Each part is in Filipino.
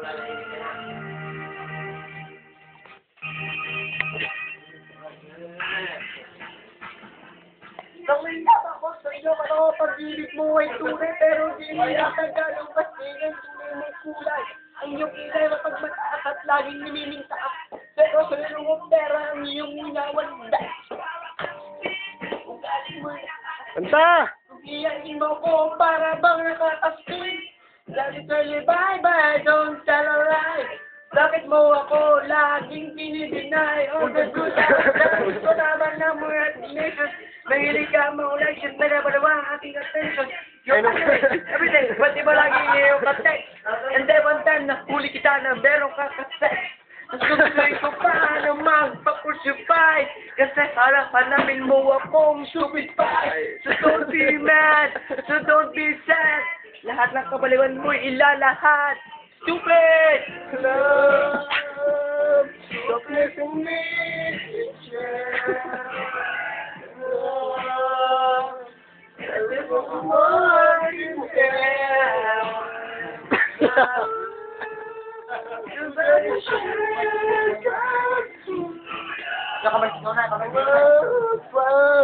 Nangyayap ako sa iyo, pag-ibig mo ay tunay, pero di mo natanggal ang bastingan, tunay mong kulay. Ang iyong kilay mapagmataas at laging nimimintaas, pero sa lulong pera ang iyong minawanda. Kanta! Iyakin mo ko para bang nakakaspin. Dahil sa'yo, bye-bye, don't tell a lie. Bakit mo ako laging pinideny? Oh, the good times, dahil ko naman ng mga teenagers. Mahilig ka maulay, shit na nabalawa ang ating attention. Yung everyday, ba't di ba lagi yung ka-text? And then one time, nahuli kita na meron ka ka-sex. Nasusuloy ko paano magpapursupay. Kasi hanamin mo akong stupid pie. So don't be mad, so don't be sad. Lahat ng kabaliwan mo ilalahat. Stupid! Love, stop listening me.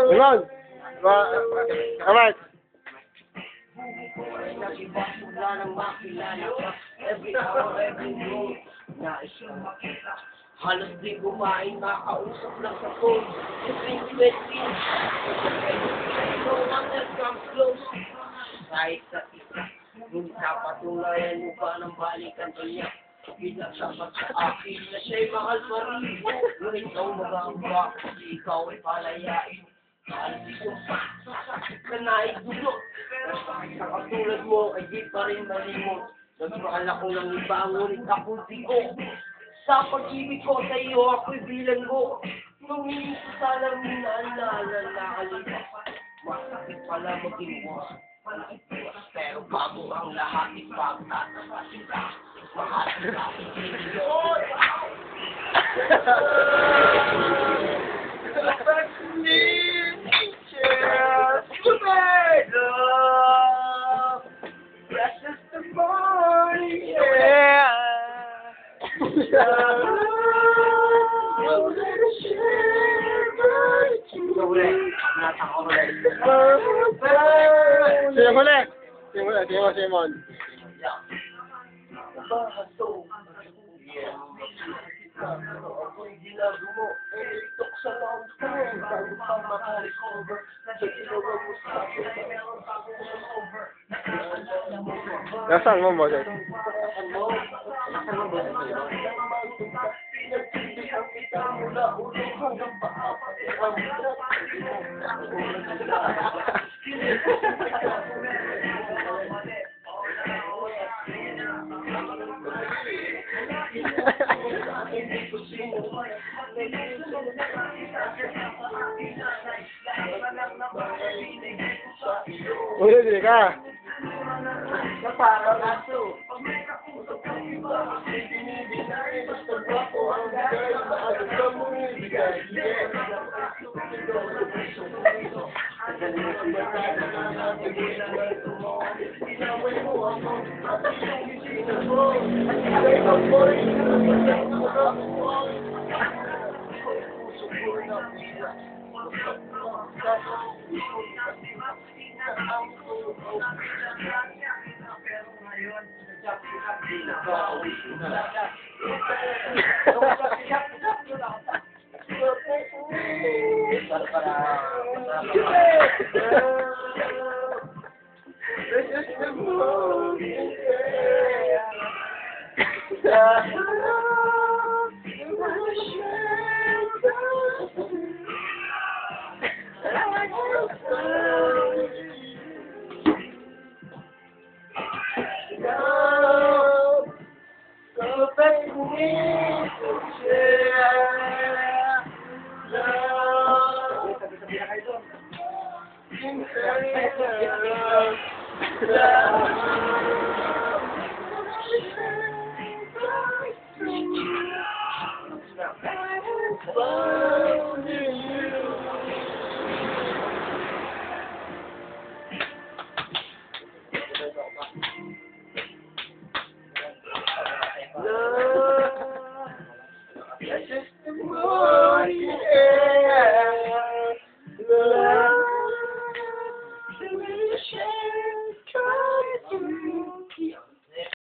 Limon! Alright! Every hour, every day, nais kang makita. Halos di kumain, makausap lang sa phone. Sweet, no one else comes close. Kahit sa isa, ngunit napatunayan mo pa ng balikan niya. Pinagsapat sa akin na siya'y mahal pa rin. Ngunit ikaw magagawa, kasi ikaw ay palayain. Halos di kumpa, sasakit ka na idulot. Sa katulad mo, ay di pa rin malimot. Nagmahal ako ng iba, ngunit ako di ko. Sa pag-ibig ko sa iyo, ako'y bilang ko. Nung hindi ko sana minaalala na nakalipas. Masakit pala maging boss. Pero bago ang lahat, ipagtatapasin ka. Mahal ka, milyon. Simon. Nasaan mo, Moses? Ulit, hindi ka. Parang aso. Bye.